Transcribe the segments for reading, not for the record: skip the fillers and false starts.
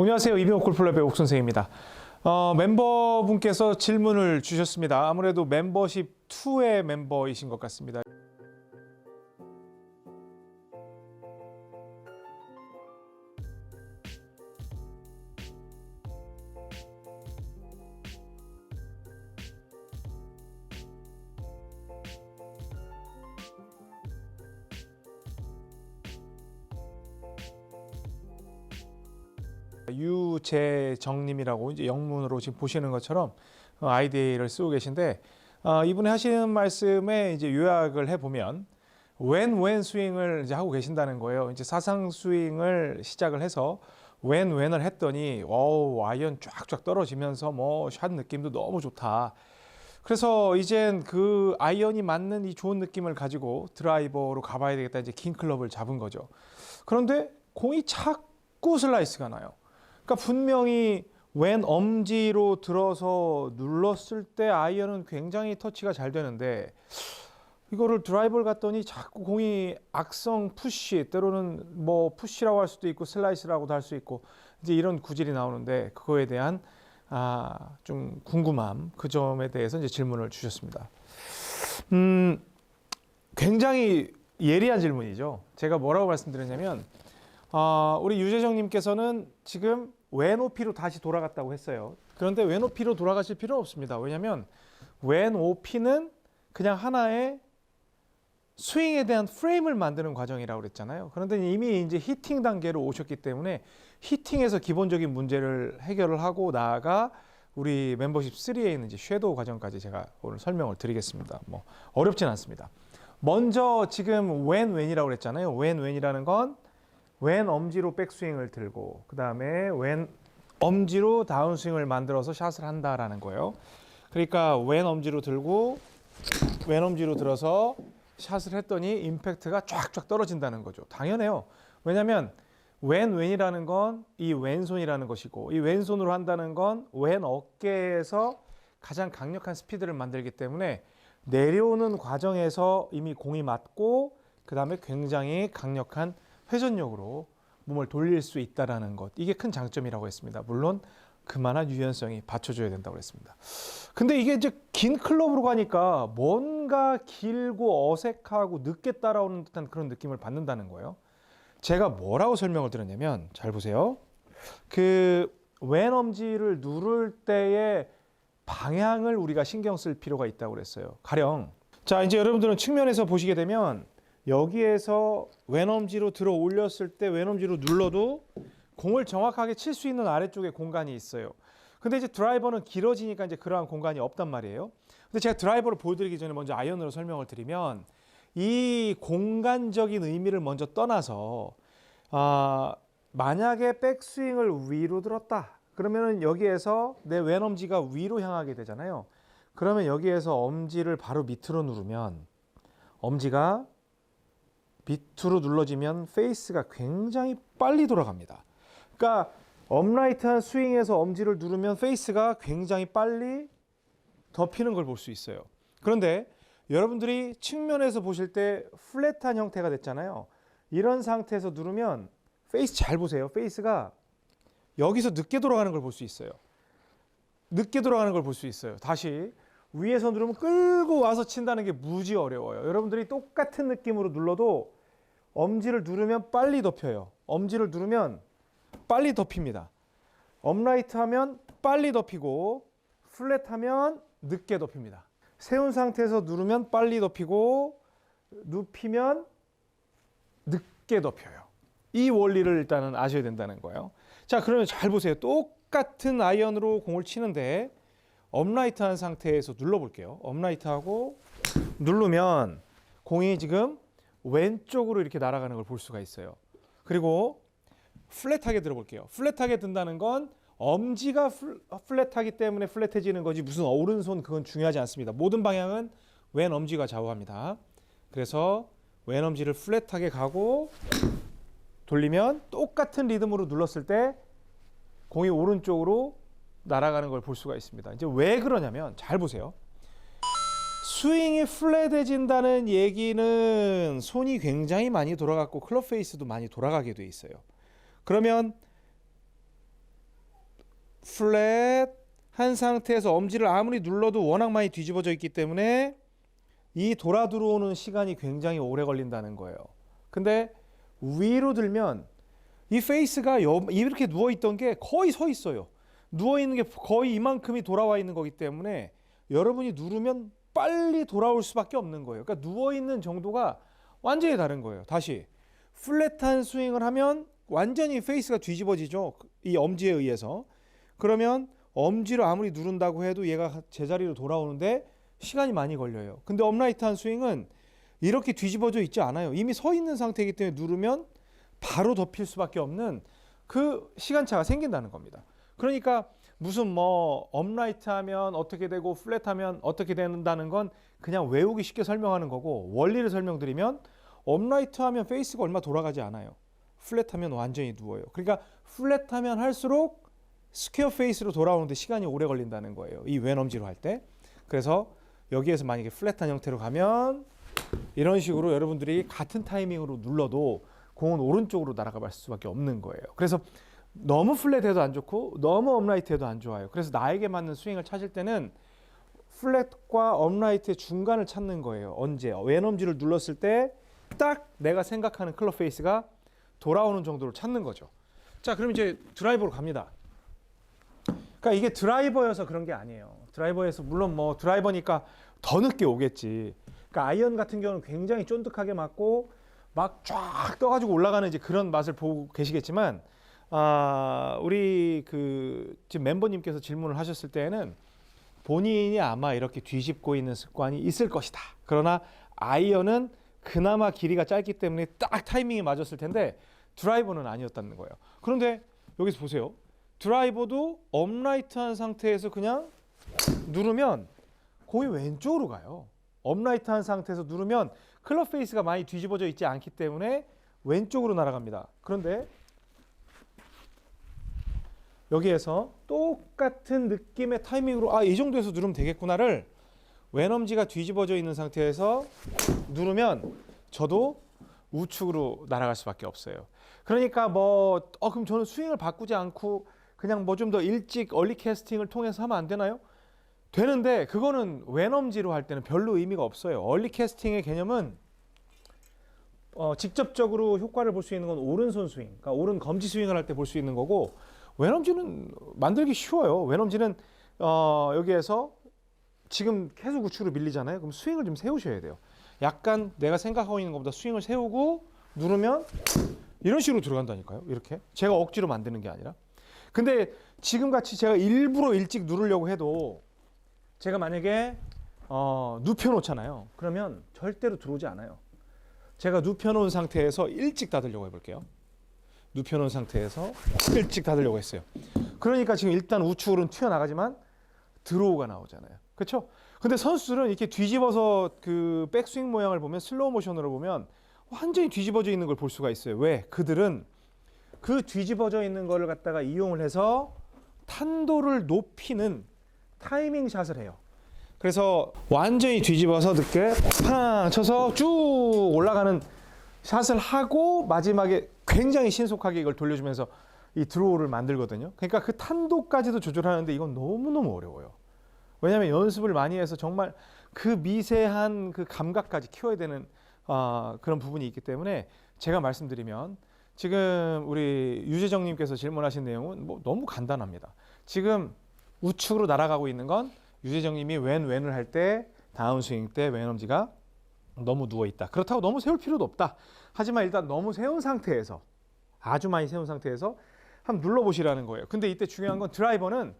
안녕하세요. 이병옥 골프클럽의 옥 선생입니다. 멤버분께서 질문을 주셨습니다. 아무래도 멤버십 2의 멤버이신 것 같습니다. 유재정님이라고 이제 영문으로 지금 보시는 것처럼 아이디를 쓰고 계신데, 이분이 하시는 말씀에 이제 요약을 해보면 when 스윙을 이제 하고 계신다는 거예요. 이제 사상 스윙을 시작을 해서 when을 했더니 아이언 쫙쫙 떨어지면서 뭐 샷 느낌도 너무 좋다. 그래서 이젠 그 아이언이 맞는 이 좋은 느낌을 가지고 드라이버로 가봐야 되겠다. 이제 긴 클럽을 잡은 거죠. 그런데 공이 자꾸 슬라이스가 나요. 그러니까 분명히 왼 엄지로 들어서 눌렀을 때 아이언은 굉장히 터치가 잘 되는데, 이거를 드라이버를 갔더니 자꾸 공이 악성 푸시, 때로는 뭐 푸시라고 할 수도 있고 슬라이스라고도 할 수 있고 이제 이런 구질이 나오는데, 그거에 대한 좀 궁금함, 그 점에 대해서 이제 질문을 주셨습니다. 굉장히 예리한 질문이죠. 제가 뭐라고 말씀드렸냐면, 우리 유재정님께서는 지금 왼오피로 다시 돌아갔다고 했어요. 그런데 왼오피로 돌아가실 필요 없습니다. 왜냐하면 왼오피는 그냥 하나의 스윙에 대한 프레임을 만드는 과정이라고 그랬잖아요. 그런데 이미 이제 히팅 단계로 오셨기 때문에 히팅에서 기본적인 문제를 해결을 하고 나아가 우리 멤버십 3에 있는 이제 섀도우 과정까지 제가 오늘 설명을 드리겠습니다. 뭐 어렵진 않습니다. 먼저 지금 왼이라고 그랬잖아요. 왼이라는 건 왼 엄지로 백스윙을 들고 그 다음에 왼 엄지로 다운스윙을 만들어서 샷을 한다라는 거예요. 그러니까 왼 엄지로 들고 왼 엄지로 들어서 샷을 했더니 임팩트가 쫙쫙 떨어진다는 거죠. 당연해요. 왜냐하면 왼이라는 건 이 왼손이라는 것이고, 이 왼손으로 한다는 건 왼 어깨에서 가장 강력한 스피드를 만들기 때문에 내려오는 과정에서 이미 공이 맞고 그 다음에 굉장히 강력한 회전력으로 몸을 돌릴 수 있다는 것, 이게 큰 장점이라고 했습니다. 물론 그만한 유연성이 받쳐줘야 된다고 했습니다. 근데 이게 이제 긴 클럽으로 가니까 뭔가 길고 어색하고 늦게 따라오는 듯한 그런 느낌을 받는다는 거예요. 제가 뭐라고 설명을 드렸냐면, 잘 보세요. 그 왼 엄지를 누를 때의 방향을 우리가 신경 쓸 필요가 있다고 그랬어요. 가령 자, 이제 여러분들은 측면에서 보시게 되면 여기에서 왼엄지로 들어 올렸을 때 왼엄지로 눌러도 공을 정확하게 칠 수 있는 아래쪽에 공간이 있어요. 근데 이제 드라이버는 길어지니까 이제 그러한 공간이 없단 말이에요. 근데 제가 드라이버를 보여드리기 전에 먼저 아이언으로 설명을 드리면, 이 공간적인 의미를 먼저 떠나서 만약에 백스윙을 위로 들었다. 그러면은 여기에서 내 왼엄지가 위로 향하게 되잖아요. 그러면 여기에서 엄지를 바로 밑으로 누르면 엄지가 밑으로 눌러지면 페이스가 굉장히 빨리 돌아갑니다. 그러니까 업라이트한 스윙에서 엄지를 누르면 페이스가 굉장히 빨리 덮이는 걸 볼 수 있어요. 그런데 여러분들이 측면에서 보실 때 플랫한 형태가 됐잖아요. 이런 상태에서 누르면 페이스 잘 보세요. 페이스가 여기서 늦게 돌아가는 걸 볼 수 있어요. 늦게 돌아가는 걸 볼 수 있어요. 다시 위에서 누르면 끌고 와서 친다는 게 무지 어려워요. 여러분들이 똑같은 느낌으로 눌러도 엄지를 누르면 빨리 덮여요. 엄지를 누르면 빨리 덮입니다. 업라이트 하면 빨리 덮이고 플랫하면 늦게 덮입니다. 세운 상태에서 누르면 빨리 덮이고 눕히면 늦게 덮여요. 이 원리를 일단은 아셔야 된다는 거예요. 자, 그러면 잘 보세요. 똑같은 아이언으로 공을 치는데 업라이트한 상태에서 눌러볼게요. 업라이트하고 누르면 공이 지금 왼쪽으로 이렇게 날아가는 걸 볼 수가 있어요. 그리고 플랫하게 들어볼게요. 플랫하게 든다는 건 엄지가 플랫하기 때문에 플랫해지는 거지, 무슨 오른손 그건 중요하지 않습니다. 모든 방향은 왼 엄지가 좌우합니다. 그래서 왼 엄지를 플랫하게 가고 돌리면 똑같은 리듬으로 눌렀을 때 공이 오른쪽으로 날아가는 걸 볼 수가 있습니다. 이제 왜 그러냐면, 잘 보세요. 스윙이 플랫해진다는 얘기는 손이 굉장히 많이 돌아갔고 클럽 페이스도 많이 돌아가게 돼 있어요. 그러면 플랫한 상태에서 엄지를 아무리 눌러도 워낙 많이 뒤집어져 있기 때문에 이 돌아 들어오는 시간이 굉장히 오래 걸린다는 거예요. 근데 위로 들면 이 페이스가 이렇게 누워있던 게 거의 서 있어요. 누워있는 게 거의 이만큼이 돌아와 있는 거기 때문에 여러분이 누르면 빨리 돌아올 수밖에 없는 거예요. 그러니까 누워있는 정도가 완전히 다른 거예요. 다시 플랫한 스윙을 하면 완전히 페이스가 뒤집어지죠. 이 엄지에 의해서. 그러면 엄지를 아무리 누른다고 해도 얘가 제자리로 돌아오는데 시간이 많이 걸려요. 근데 업라이트한 스윙은 이렇게 뒤집어져 있지 않아요. 이미 서 있는 상태이기 때문에 누르면 바로 덮일 수밖에 없는 그 시간차가 생긴다는 겁니다. 그러니까 무슨 뭐 업라이트 하면 어떻게 되고 플랫하면 어떻게 된다는 건 그냥 외우기 쉽게 설명하는 거고, 원리를 설명드리면 업라이트 하면 페이스가 얼마 돌아가지 않아요. 플랫하면 완전히 누워요. 그러니까 플랫하면 할수록 스퀘어 페이스로 돌아오는데 시간이 오래 걸린다는 거예요. 이 왼엄지로 할 때. 그래서 여기에서 만약에 플랫한 형태로 가면 이런 식으로 여러분들이 같은 타이밍으로 눌러도 공은 오른쪽으로 날아갈 수밖에 없는 거예요. 그래서 너무 플랫해도 안 좋고 너무 업라이트해도 안 좋아요. 그래서 나에게 맞는 스윙을 찾을 때는 플랫과 업라이트의 중간을 찾는 거예요. 언제? 왼엄지를 눌렀을 때 딱 내가 생각하는 클럽 페이스가 돌아오는 정도를 찾는 거죠. 자, 그럼 이제 드라이버로 갑니다. 그러니까 이게 드라이버여서 그런 게 아니에요. 드라이버에서 물론 뭐 드라이버니까 더 늦게 오겠지. 그러니까 아이언 같은 경우는 굉장히 쫀득하게 맞고 막 쫙 떠가지고 올라가는 이제 그런 맛을 보고 계시겠지만, 우리 그 지금 멤버님께서 질문을 하셨을 때에는 본인이 아마 이렇게 뒤집고 있는 습관이 있을 것이다. 그러나 아이언은 그나마 길이가 짧기 때문에 딱 타이밍이 맞았을 텐데 드라이버는 아니었다는 거예요. 그런데 여기서 보세요. 드라이버도 업라이트한 상태에서 그냥 누르면 공이 왼쪽으로 가요. 업라이트한 상태에서 누르면 클럽 페이스가 많이 뒤집어져 있지 않기 때문에 왼쪽으로 날아갑니다. 그런데 여기에서 똑같은 느낌의 타이밍으로 이 정도에서 누르면 되겠구나를 왼엄지가 뒤집어져 있는 상태에서 누르면 저도 우측으로 날아갈 수밖에 없어요. 그러니까 뭐 그럼 저는 스윙을 바꾸지 않고 그냥 뭐 좀 더 일찍 얼리 캐스팅을 통해서 하면 안 되나요? 되는데 그거는 왼엄지로 할 때는 별로 의미가 없어요. 얼리 캐스팅의 개념은 직접적으로 효과를 볼 수 있는 건 오른손 스윙, 그러니까 오른 검지 스윙을 할 때 볼 수 있는 거고, 왼엄지는 만들기 쉬워요. 왼엄지는 여기에서 지금 계속 우측으로 밀리잖아요. 그럼 스윙을 좀 세우셔야 돼요. 약간 내가 생각하고 있는 것보다 스윙을 세우고 누르면 이런 식으로 들어간다니까요. 이렇게 제가 억지로 만드는 게 아니라. 근데 지금 같이 제가 일부러 일찍 누르려고 해도 제가 만약에 눕혀 놓잖아요. 그러면 절대로 들어오지 않아요. 제가 눕혀 놓은 상태에서 일찍 닫으려고 해볼게요. 눕혀 놓은 상태에서 일찍 닫으려고 했어요. 그러니까 지금 일단 우측으로는 튀어나가지만 드로우가 나오잖아요. 그렇죠? 근데 선수들은 이렇게 뒤집어서 그 백스윙 모양을 보면, 슬로우 모션으로 보면 완전히 뒤집어져 있는 걸 볼 수가 있어요. 왜? 그들은 그 뒤집어져 있는 거를 갖다가 이용을 해서 탄도를 높이는 타이밍 샷을 해요. 그래서 완전히 뒤집어서 늦게 팡 쳐서 쭉 올라가는 샷을 하고 마지막에 굉장히 신속하게 이걸 돌려주면서 이 드로우를 만들거든요. 그러니까 그 탄도까지도 조절하는데 이건 너무너무 어려워요. 왜냐하면 연습을 많이 해서 정말 그 미세한 그 감각까지 키워야 되는 그런 부분이 있기 때문에, 제가 말씀드리면 지금 우리 유재정님께서 질문하신 내용은 뭐 너무 간단합니다. 지금 우측으로 날아가고 있는 건 유재정님이 왼을 할 때 다운스윙 때 왼엄지가 너무 누워 있다. 그렇다고 너무 세울 필요도 없다. 하지만 일단 너무 세운 상태에서, 아주 많이 세운 상태에서 한번 눌러보시라는 거예요. 근데 이때 중요한 건 드라이버는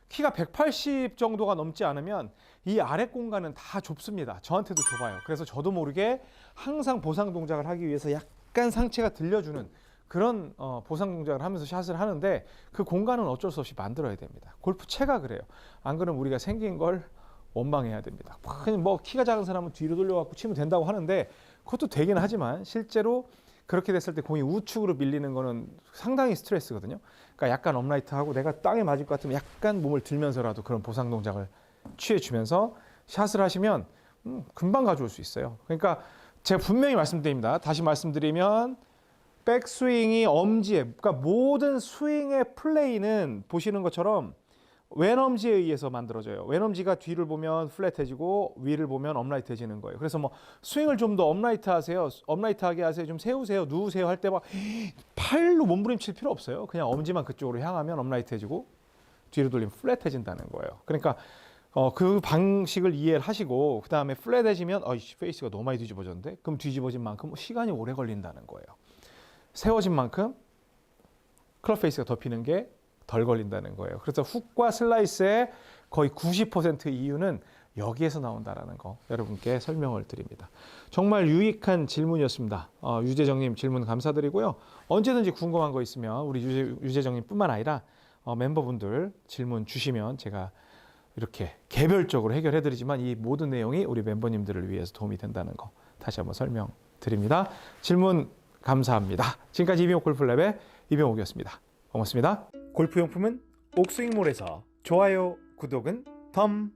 키가 180 정도가 넘지 않으면 이 아래 공간은 다 좁습니다. 저한테도 좁아요. 그래서 저도 모르게 항상 보상 동작을 하기 위해서 약간 상체가 들려주는 그런 보상 동작을 하면서 샷을 하는데, 그 공간은 어쩔 수 없이 만들어야 됩니다. 골프채가 그래요. 안 그러면 우리가 생긴 걸 원망해야 됩니다. 뭐 키가 작은 사람은 뒤로 돌려갖고 치면 된다고 하는데 그것도 되긴 하지만 실제로 그렇게 됐을 때 공이 우측으로 밀리는 거는 상당히 스트레스거든요. 그러니까 약간 업라이트하고 내가 땅에 맞을 것 같으면 약간 몸을 들면서라도 그런 보상 동작을 취해주면서 샷을 하시면 금방 가져올 수 있어요. 그러니까 제가 분명히 말씀드립니다. 다시 말씀드리면 백스윙이 엄지에, 그러니까 모든 스윙의 플레이는 보시는 것처럼 웨넘지에 의해서 만들어져요. 웨넘지가 뒤를 보면 플랫해지고 위를 보면 업라이트해지는 거예요. 그래서 뭐 스윙을 좀 더 업라이트 하세요. 업라이트하게 하세요. 좀 세우세요. 누우세요 할 때 막 팔로 몸부림칠 필요 없어요. 그냥 엄지만 그쪽으로 향하면 업라이트해지고 뒤로 돌리면 플랫해진다는 거예요. 그러니까 그 방식을 이해를 하시고 그 다음에 플랫해지면 페이스가 너무 많이 뒤집어졌는데 그럼 뒤집어진 만큼 시간이 오래 걸린다는 거예요. 세워진 만큼 클럽 페이스가 덮이는 게 덜 걸린다는 거예요. 그래서 훅과 슬라이스의 거의 90% 이유는 여기에서 나온다라는 거 여러분께 설명을 드립니다. 정말 유익한 질문이었습니다. 유재정님 질문 감사드리고요. 언제든지 궁금한 거 있으면 우리 유재정님뿐만 아니라 멤버분들 질문 주시면 제가 이렇게 개별적으로 해결해드리지만 이 모든 내용이 우리 멤버님들을 위해서 도움이 된다는 거 다시 한번 설명드립니다. 질문 감사합니다. 지금까지 이병옥 골프랩의 이병옥이었습니다. 고맙습니다. 골프용품은 옥스윙몰에서 좋아요, 구독은 덤.